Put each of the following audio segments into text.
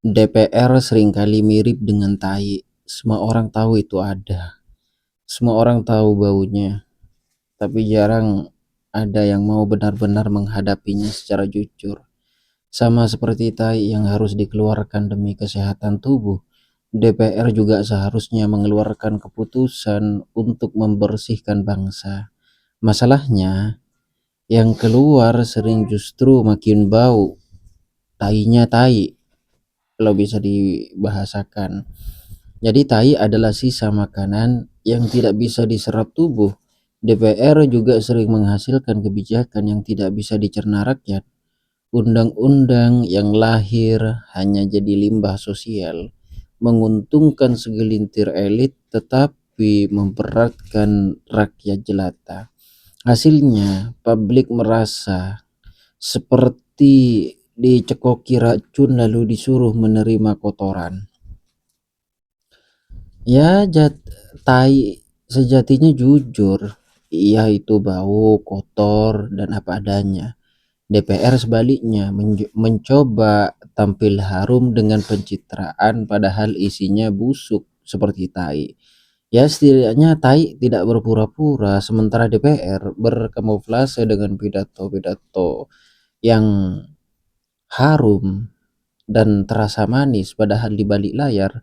DPR seringkali mirip dengan tai. Semua orang tahu itu ada. Semua orang tahu baunya, tapi jarang ada yang mau benar-benar menghadapinya secara jujur. Sama seperti tai yang harus dikeluarkan demi kesehatan tubuh, DPR juga seharusnya mengeluarkan keputusan untuk membersihkan bangsa. Masalahnya, yang keluar sering justru makin bau. Tainya tai, kalau bisa dibahasakan. Jadi tai adalah sisa makanan yang tidak bisa diserap tubuh. DPR juga sering menghasilkan kebijakan yang tidak bisa dicerna rakyat. Undang-undang yang lahir hanya jadi limbah sosial, menguntungkan segelintir elit tetapi memberatkan rakyat jelata. Hasilnya, publik merasa seperti dicekoki racun lalu disuruh menerima kotoran. Ya, tai sejatinya jujur. Ia itu bau, kotor, dan apa adanya. DPR sebaliknya mencoba tampil harum dengan pencitraan padahal isinya busuk seperti tai. Ya, setidaknya tai tidak berpura-pura, sementara DPR berkamuflase dengan pidato-pidato yang harum dan terasa manis, padahal di balik layar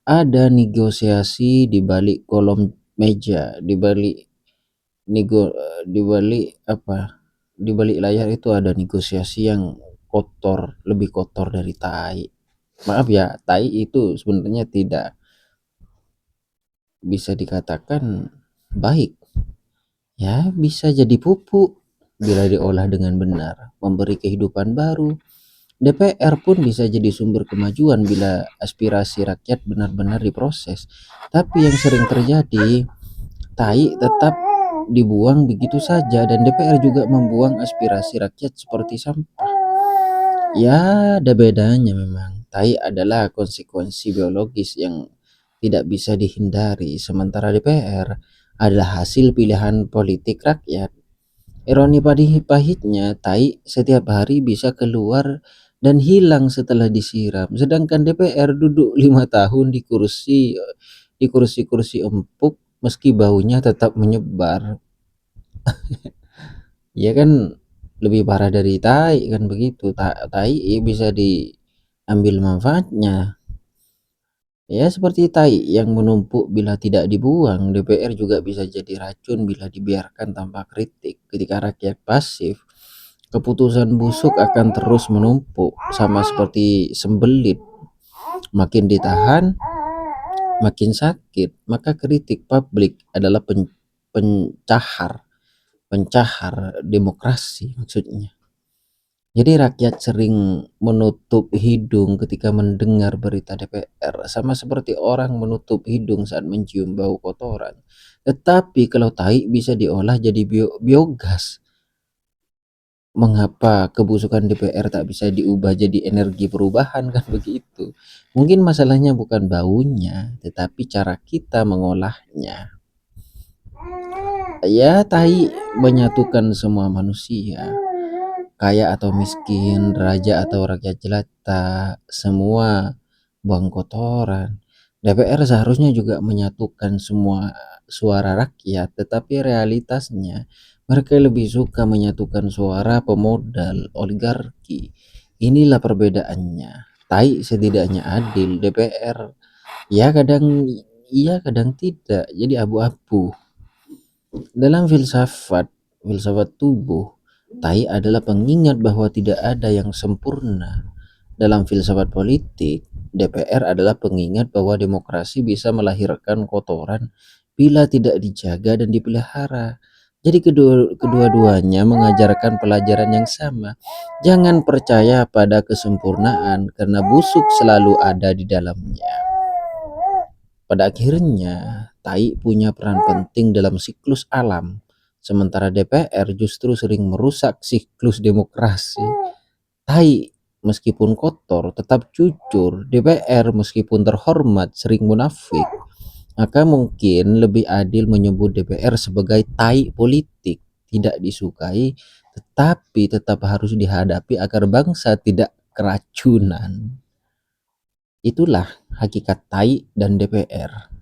ada negosiasi, di balik kolom meja, di balik di balik apa? Di balik layar itu ada negosiasi yang kotor, lebih kotor dari tai. Maaf ya, tai itu sebenarnya tidak bisa dikatakan baik. Ya, bisa jadi pupuk bila diolah dengan benar, memberi kehidupan baru. DPR pun bisa jadi sumber kemajuan bila aspirasi rakyat benar-benar diproses. Tapi yang sering terjadi, tai tetap dibuang begitu saja dan DPR juga membuang aspirasi rakyat seperti sampah. Ya, ada bedanya memang. Tai adalah konsekuensi biologis yang tidak bisa dihindari, sementara DPR adalah hasil pilihan politik rakyat. Ironi pahitnya, tai setiap hari bisa keluar dan hilang setelah disiram, sedangkan DPR duduk 5 tahun di kursi-kursi empuk meski baunya tetap menyebar. Ya kan, lebih parah dari tai kan begitu. Tai bisa diambil manfaatnya. Ya, seperti tai yang menumpuk bila tidak dibuang, DPR juga bisa jadi racun bila dibiarkan tanpa kritik. Ketika rakyat pasif, keputusan busuk akan terus menumpuk, sama seperti sembelit. Makin ditahan, makin sakit. Maka kritik publik adalah pencahar, pencahar demokrasi maksudnya. Jadi rakyat sering menutup hidung ketika mendengar berita DPR, sama seperti orang menutup hidung saat mencium bau kotoran. Tetapi kalau tai bisa diolah jadi biogas, mengapa kebusukan DPR tak bisa diubah jadi energi perubahan, kan begitu? Mungkin masalahnya bukan baunya, tetapi cara kita mengolahnya. Ya, tai menyatukan semua manusia, kaya atau miskin, raja atau rakyat jelata, semua buang kotoran. DPR seharusnya juga menyatukan semua suara rakyat, tetapi realitasnya mereka lebih suka menyatukan suara pemodal oligarki. Inilah perbedaannya. Tai setidaknya adil, DPR ya kadang iya kadang tidak, jadi abu-abu. Dalam filsafat tubuh, tai adalah pengingat bahwa tidak ada yang sempurna. Dalam filsafat politik, DPR adalah pengingat bahwa demokrasi bisa melahirkan kotoran bila tidak dijaga dan dipelihara. Jadi kedua-duanya mengajarkan pelajaran yang sama. Jangan percaya pada kesempurnaan karena busuk selalu ada di dalamnya. Pada akhirnya, tai punya peran penting dalam siklus alam, sementara DPR justru sering merusak siklus demokrasi. Tai meskipun kotor tetap jujur, DPR meskipun terhormat sering munafik. Maka mungkin lebih adil menyebut DPR sebagai tai politik, tidak disukai tetapi tetap harus dihadapi agar bangsa tidak keracunan. Itulah hakikat tai dan DPR.